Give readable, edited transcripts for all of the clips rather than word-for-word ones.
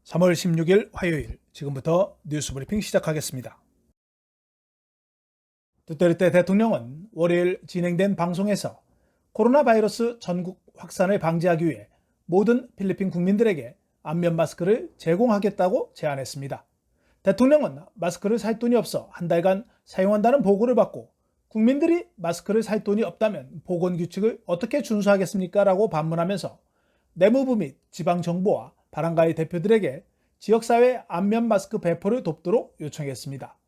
3월 16일 화요일 지금부터 뉴스 브리핑 시작하겠습니다. 두테르테 대통령은 월요일 진행된 방송에서 코로나 바이러스 전국 확산을 방지하기 위해 모든 필리핀 국민들에게 안면 마스크를 제공하겠다고 제안했습니다. 대통령은 마스크를 살 돈이 없어 한 달간 사용한다는 보고를 받고 국민들이 마스크를 살 돈이 없다면 보건규칙을 어떻게 준수하겠습니까? 라고 반문하면서 내무부 및 지방정부와 바랑가이 대표들에게 지역사회 안면 마스크 배포를 돕도록 요청했습니다.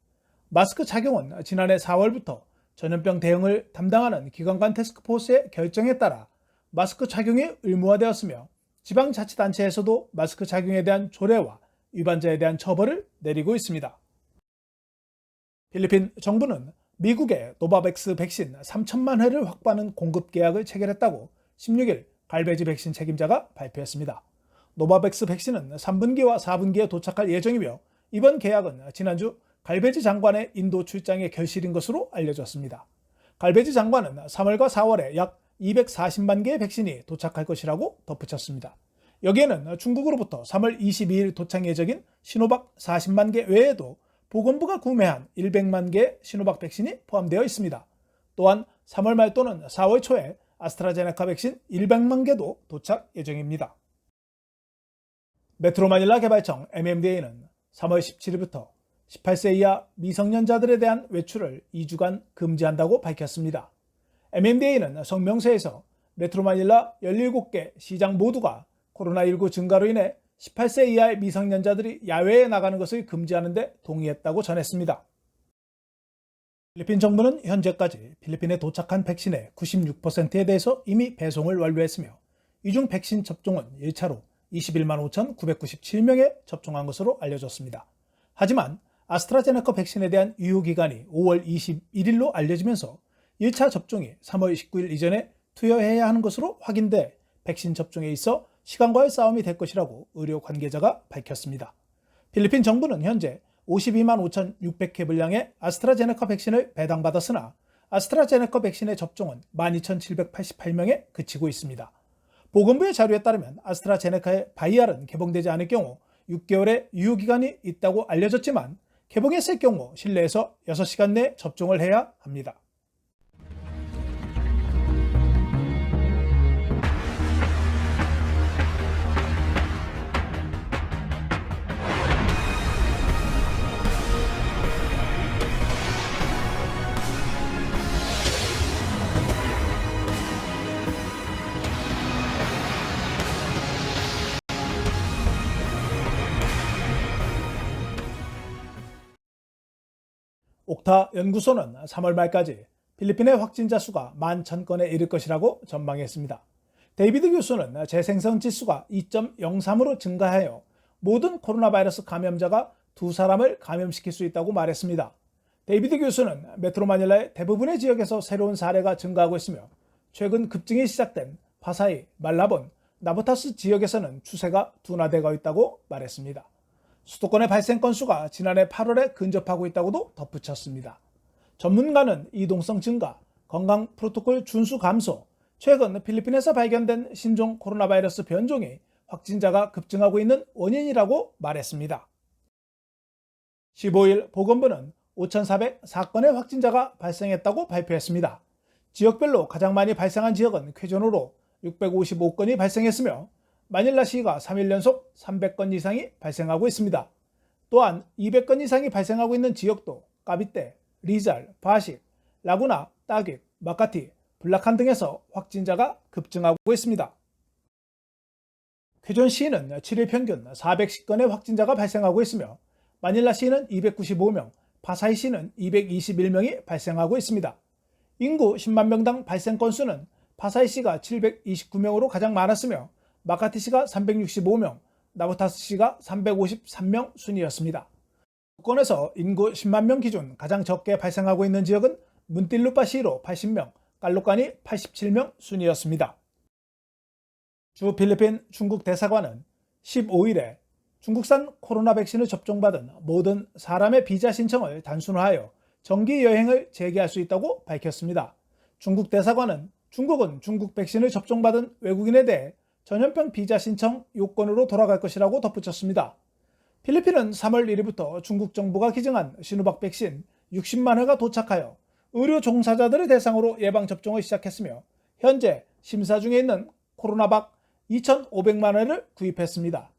마스크 착용은 지난해 4월부터 전염병 대응을 담당하는 기관 간 태스크포스의 결정에 따라 마스크 착용이 의무화되었으며 지방자치단체에서도 마스크 착용에 대한 조례와 위반자에 대한 처벌을 내리고 있습니다. 필리핀 정부는 미국의 노바백스 백신 3천만 회를 확보하는 공급 계약을 체결했다고 16일 갈베지 백신 책임자가 발표했습니다. 노바백스 백신은 3분기와 4분기에 도착할 예정이며 이번 계약은 지난주 갈베지 장관의 인도 출장의 결실인 것으로 알려졌습니다. 갈베지 장관은 3월과 4월에 약 240만 개의 백신이 도착할 것이라고 덧붙였습니다. 여기에는 중국으로부터 3월 22일 도착 예정인 시노박 40만 개 외에도 보건부가 구매한 100만 개의 시노박 백신이 포함되어 있습니다. 또한 3월 말 또는 4월 초에 아스트라제네카 백신 100만 개도 도착 예정입니다. 메트로 마닐라 개발청 MMDA는 3월 17일부터 18세 이하 미성년자들에 대한 외출을 2주간 금지한다고 밝혔습니다. MMDA는 성명서에서 메트로 마닐라 17개 시장 모두가 코로나19 증가로 인해 18세 이하의 미성년자들이 야외에 나가는 것을 금지하는 데 동의했다고 전했습니다. 필리핀 정부는 현재까지 필리핀에 도착한 백신의 96%에 대해서 이미 배송을 완료했으며 이 중 백신 접종은 1차로 21만 5,997명에 접종한 것으로 알려졌습니다. 하지만 아스트라제네카 백신에 대한 유효기간이 5월 21일로 알려지면서 1차 접종이 3월 19일 이전에 투여해야 하는 것으로 확인돼 백신 접종에 있어 시간과의 싸움이 될 것이라고 의료 관계자가 밝혔습니다. 필리핀 정부는 현재 52만 5,600회 분량의 아스트라제네카 백신을 배당받았으나 아스트라제네카 백신의 접종은 12,788명에 그치고 있습니다. 보건부의 자료에 따르면 아스트라제네카의 바이알은 개봉되지 않을 경우 6개월의 유효기간이 있다고 알려졌지만 개봉했을 경우 실내에서 6시간 내 접종을 해야 합니다. 옥타 연구소는 3월 말까지 필리핀의 확진자 수가 11,000건에 이를 것이라고 전망했습니다. 데이비드 교수는 재생성 지수가 2.03으로 증가하여 모든 코로나 바이러스 감염자가 2사람을 감염시킬 수 있다고 말했습니다. 데이비드 교수는 메트로 마닐라의 대부분의 지역에서 새로운 사례가 증가하고 있으며 최근 급증이 시작된 파사이, 말라본, 나보타스 지역에서는 추세가 둔화되고 있다고 말했습니다. 수도권의 발생 건수가 지난해 8월에 근접하고 있다고도 덧붙였습니다. 전문가는 이동성 증가, 건강 프로토콜 준수 감소, 최근 필리핀에서 발견된 신종 코로나 바이러스 변종이 확진자가 급증하고 있는 원인이라고 말했습니다. 15일 보건부는 5,404건의 확진자가 발생했다고 발표했습니다. 지역별로 가장 많이 발생한 지역은 쾌전호로 655건이 발생했으며 마닐라시가 3일 연속 300건 이상이 발생하고 있습니다. 또한 200건 이상이 발생하고 있는 지역도 까비떼, 리잘, 바식, 라구나, 따깃, 마카티, 블라칸 등에서 확진자가 급증하고 있습니다. 쾌전시는 7일 평균 410건의 확진자가 발생하고 있으며 마닐라시는 295명, 파사이시는 221명이 발생하고 있습니다. 인구 10만 명당 발생 건수는 파사이시가 729명으로 가장 많았으며 마카티시가 365명, 나보타스시가 353명 순이었습니다. 수도권에서 인구 10만 명 기준 가장 적게 발생하고 있는 지역은 문틸루파시로 80명, 깔로칸이 87명 순이었습니다. 주 필리핀 중국 대사관은 15일에 중국산 코로나 백신을 접종받은 모든 사람의 비자 신청을 단순화하여 정기 여행을 재개할 수 있다고 밝혔습니다. 중국 대사관은 중국은 중국 백신을 접종받은 외국인에 대해 전염병 비자 신청 요건으로 돌아갈 것이라고 덧붙였습니다. 필리핀은 3월 1일부터 중국 정부가 기증한 시노박 백신 60만 회가 도착하여 의료 종사자들을 대상으로 예방접종을 시작했으며 현재 심사 중에 있는 코로나박 2,500만 회를 구입했습니다.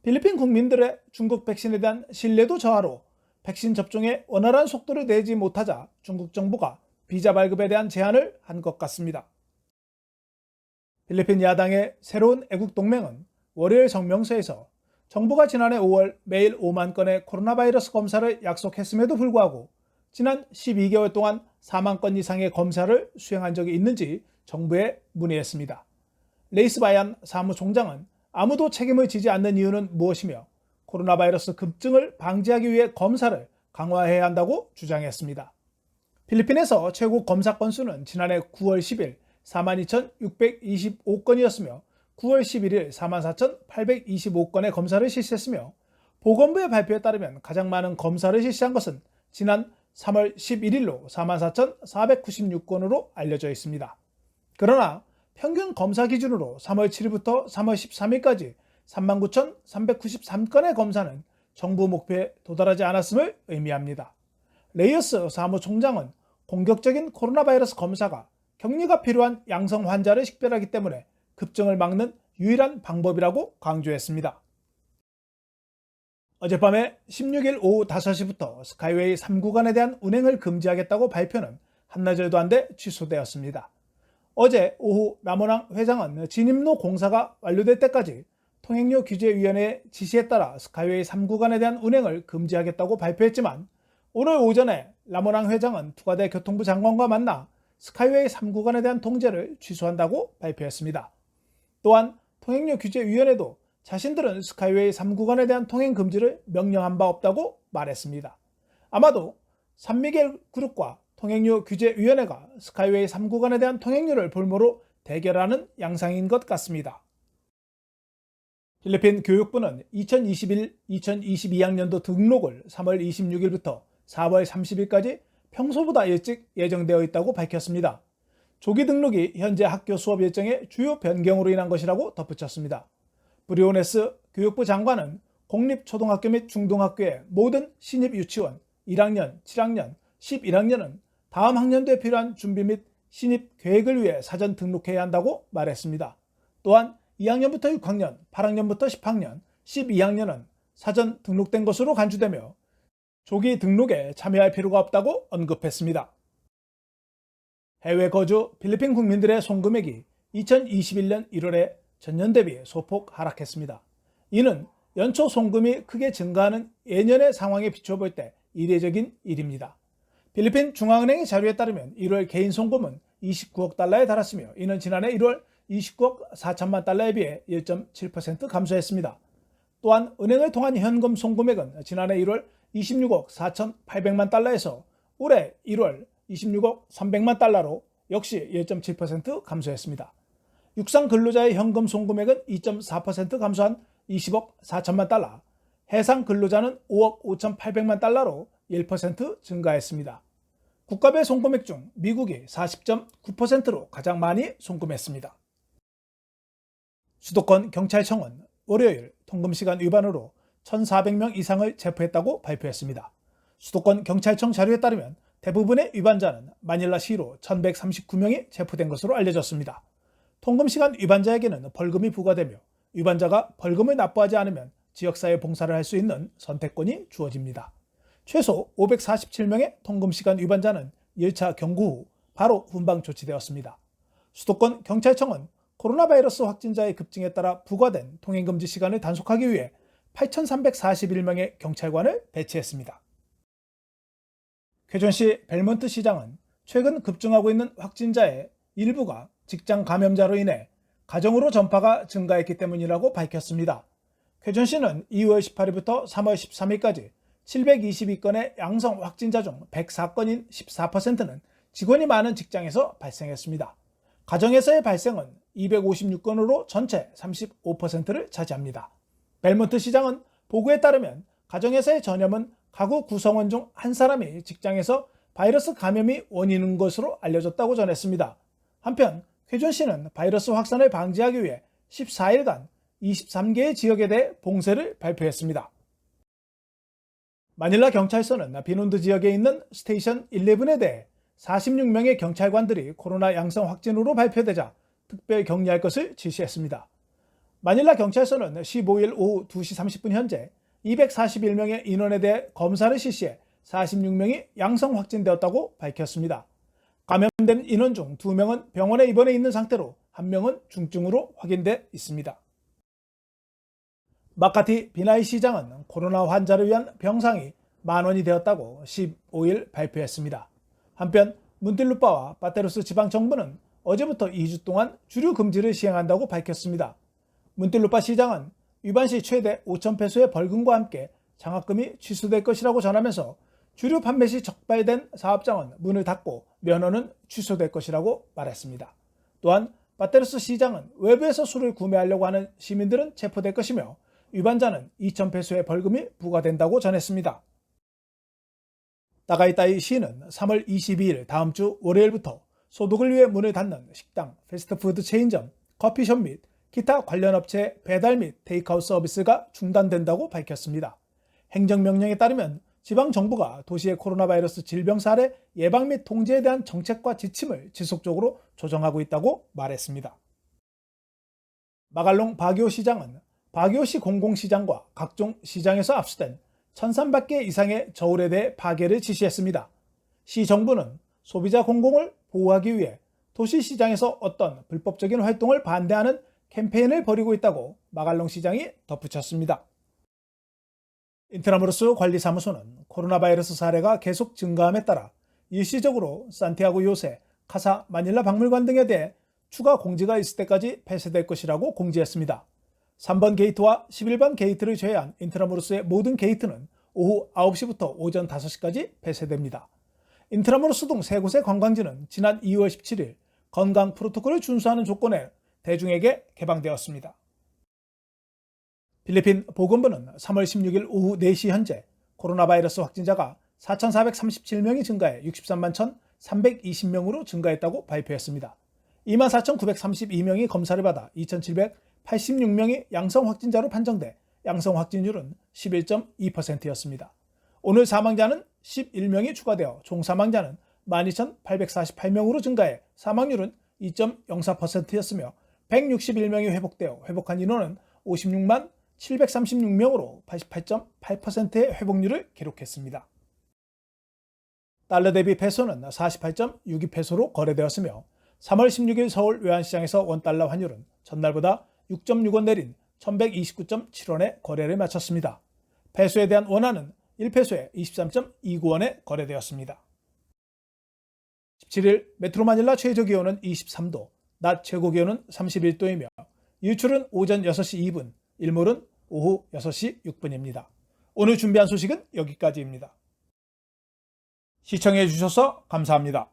필리핀 국민들의 중국 백신에 대한 신뢰도 저하로 백신 접종에 원활한 속도를 내지 못하자 중국 정부가 비자 발급에 대한 제한을 한 것 같습니다. 필리핀 야당의 새로운 애국 동맹은 월요일 성명서에서 정부가 지난해 5월 매일 5만 건의 코로나 바이러스 검사를 약속했음에도 불구하고 지난 12개월 동안 4만 건 이상의 검사를 수행한 적이 있는지 정부에 문의했습니다. 레이스 바얀 사무총장은 아무도 책임을 지지 않는 이유는 무엇이며 코로나 바이러스 급증을 방지하기 위해 검사를 강화해야 한다고 주장했습니다. 필리핀에서 최고 검사 건수는 지난해 9월 10일 42,625건이었으며 9월 11일 44,825건의 검사를 실시했으며 보건부의 발표에 따르면 가장 많은 검사를 실시한 것은 지난 3월 11일로 44,496건으로 알려져 있습니다. 그러나 평균 검사 기준으로 3월 7일부터 3월 13일까지 39,393건의 검사는 정부 목표에 도달하지 않았음을 의미합니다. 레이어스 사무총장은 공격적인 코로나 바이러스 검사가 격리가 필요한 양성 환자를 식별하기 때문에 급증을 막는 유일한 방법이라고 강조했습니다. 어젯밤에 16일 오후 5시부터 스카이웨이 3구간에 대한 운행을 금지하겠다고 발표는 한나절도 안 돼 취소되었습니다. 어제 오후 라모낭 회장은 진입로 공사가 완료될 때까지 통행료 규제위원회의 지시에 따라 스카이웨이 3구간에 대한 운행을 금지하겠다고 발표했지만 오늘 오전에 라모낭 회장은 투가대 교통부 장관과 만나 스카이웨이 3구간에 대한 통제를 취소한다고 발표했습니다. 또한 통행료 규제위원회도 자신들은 스카이웨이 3구간에 대한 통행 금지를 명령한 바 없다고 말했습니다. 아마도 산미겔 그룹과 통행료 규제위원회가 스카이웨이 3구간에 대한 통행료를 볼모로 대결하는 양상인 것 같습니다. 필리핀 교육부는 2021-2022학년도 등록을 3월 26일부터 4월 30일까지 평소보다 일찍 예정되어 있다고 밝혔습니다. 조기 등록이 현재 학교 수업 일정의 주요 변경으로 인한 것이라고 덧붙였습니다. 브리오네스 교육부 장관은 공립초등학교 및 중등학교의 모든 신입 유치원 1학년, 7학년, 11학년은 다음 학년도에 필요한 준비 및 신입 계획을 위해 사전 등록해야 한다고 말했습니다. 또한 2학년부터 6학년, 8학년부터 10학년, 12학년은 사전 등록된 것으로 간주되며 조기 등록에 참여할 필요가 없다고 언급했습니다. 해외 거주 필리핀 국민들의 송금액이 2021년 1월에 전년 대비 소폭 하락했습니다. 이는 연초 송금이 크게 증가하는 예년의 상황에 비춰볼 때 이례적인 일입니다. 필리핀 중앙은행의 자료에 따르면 1월 개인 송금은 29억 달러에 달했으며 이는 지난해 1월 29억 4천만 달러에 비해 1.7% 감소했습니다. 또한 은행을 통한 현금 송금액은 지난해 1월 26억 4,800만 달러에서 올해 1월 26억 300만 달러로 역시 1.7% 감소했습니다. 육상 근로자의 현금 송금액은 2.4% 감소한 20억 4천만 달러, 해상 근로자는 5억 5,800만 달러로 1% 증가했습니다. 국가별 송금액 중 미국이 40.9%로 가장 많이 송금했습니다. 수도권 경찰청은 월요일 통금시간 위반으로 1,400명 이상을 체포했다고 발표했습니다. 수도권 경찰청 자료에 따르면 대부분의 위반자는 마닐라시로 1,139명이 체포된 것으로 알려졌습니다. 통금시간 위반자에게는 벌금이 부과되며 위반자가 벌금을 납부하지 않으면 지역사회 봉사를 할 수 있는 선택권이 주어집니다. 최소 547명의 통금시간 위반자는 열차 경고 후 바로 훈방 조치되었습니다. 수도권 경찰청은 코로나 바이러스 확진자의 급증에 따라 부과된 통행금지 시간을 단속하기 위해 8,341명의 경찰관을 배치했습니다. 쾌전시 벨몬트 시장은 최근 급증하고 있는 확진자의 일부가 직장 감염자로 인해 가정으로 전파가 증가했기 때문이라고 밝혔습니다. 쾌전시는 2월 18일부터 3월 13일까지 722건의 양성 확진자 중 104건인 14%는 직원이 많은 직장에서 발생했습니다. 가정에서의 발생은 256건으로 전체 35%를 차지합니다. 벨몬트 시장은 보고에 따르면 가정에서의 전염은 가구 구성원 중 한 사람이 직장에서 바이러스 감염이 원인인 것으로 알려졌다고 전했습니다. 한편 쾌전시는 바이러스 확산을 방지하기 위해 14일간 23개의 지역에 대해 봉쇄를 발표했습니다. 마닐라 경찰서는 비논드 지역에 있는 스테이션 11에 대해 46명의 경찰관들이 코로나 양성 확진으로 발표되자 특별 격리할 것을 지시했습니다. 마닐라 경찰서는 15일 오후 2시 30분 현재 241명의 인원에 대해 검사를 실시해 46명이 양성 확진되었다고 밝혔습니다. 감염된 인원 중 2명은 병원에 입원해 있는 상태로 1명은 중증으로 확인돼 있습니다. 마카티 비나이 시장은 코로나 환자를 위한 병상이 10,000원이 되었다고 15일 발표했습니다. 한편 문틸루파와 바테로스 지방정부는 어제부터 2주 동안 주류 금지를 시행한다고 밝혔습니다. 문틸루파 시장은 위반 시 최대 5,000페소의 벌금과 함께 장학금이 취소될 것이라고 전하면서 주류 판매 시 적발된 사업장은 문을 닫고 면허는 취소될 것이라고 말했습니다. 또한 바테로스 시장은 외부에서 술을 구매하려고 하는 시민들은 체포될 것이며 위반자는 2,000페소의 벌금이 부과된다고 전했습니다. 다가이타이 시는 3월 22일 다음 주 월요일부터 소독을 위해 문을 닫는 식당, 패스트푸드 체인점, 커피숍 및 기타 관련 업체의 배달 및 테이크아웃 서비스가 중단된다고 밝혔습니다. 행정명령에 따르면 지방정부가 도시의 코로나 바이러스 질병 사례 예방 및 통제에 대한 정책과 지침을 지속적으로 조정하고 있다고 말했습니다. 마갈롱 바기오 시장은 바기오시 공공시장과 각종 시장에서 압수된 1,300개 이상의 저울에 대해 파괴를 지시했습니다. 시 정부는 소비자 공공을 보호하기 위해 도시시장에서 어떤 불법적인 활동을 반대하는 캠페인을 벌이고 있다고 마갈롱 시장이 덧붙였습니다. 인트라무로스 관리사무소는 코로나 바이러스 사례가 계속 증가함에 따라 일시적으로 산티아고 요새, 카사, 마닐라 박물관 등에 대해 추가 공지가 있을 때까지 폐쇄될 것이라고 공지했습니다. 3번 게이트와 11번 게이트를 제외한 인트라무로스의 모든 게이트는 오후 9시부터 오전 5시까지 폐쇄됩니다. 인트라무로스 등 3곳의 관광지는 지난 2월 17일 건강 프로토콜을 준수하는 조건에 대중에게 개방되었습니다. 필리핀 보건부는 3월 16일 오후 4시 현재 코로나 바이러스 확진자가 4,437명이 증가해 63만 1,320명으로 증가했다고 발표했습니다. 24,932명이 검사를 받아 2,786명이 양성 확진자로 판정돼 양성 확진율은 11.2%였습니다. 오늘 사망자는 11명이 추가되어 총 사망자는 12,848명으로 증가해 사망률은 2.04%였으며 161명이 회복되어 회복한 인원은 56만 736명으로 88.8%의 회복률을 기록했습니다. 달러 대비 페소는 48.62페소로 거래되었으며 3월 16일 서울 외환시장에서 원달러 환율은 전날보다 6.6원 내린 1,129.7원에 거래를 마쳤습니다. 페소에 대한 원화는 1페소에 23.29원에 거래되었습니다. 17일 메트로 마닐라 최저 기온은 23도, 낮 최고 기온은 31도이며 일출은 오전 6시 2분, 일몰은 오후 6시 6분입니다. 오늘 준비한 소식은 여기까지입니다. 시청해 주셔서 감사합니다.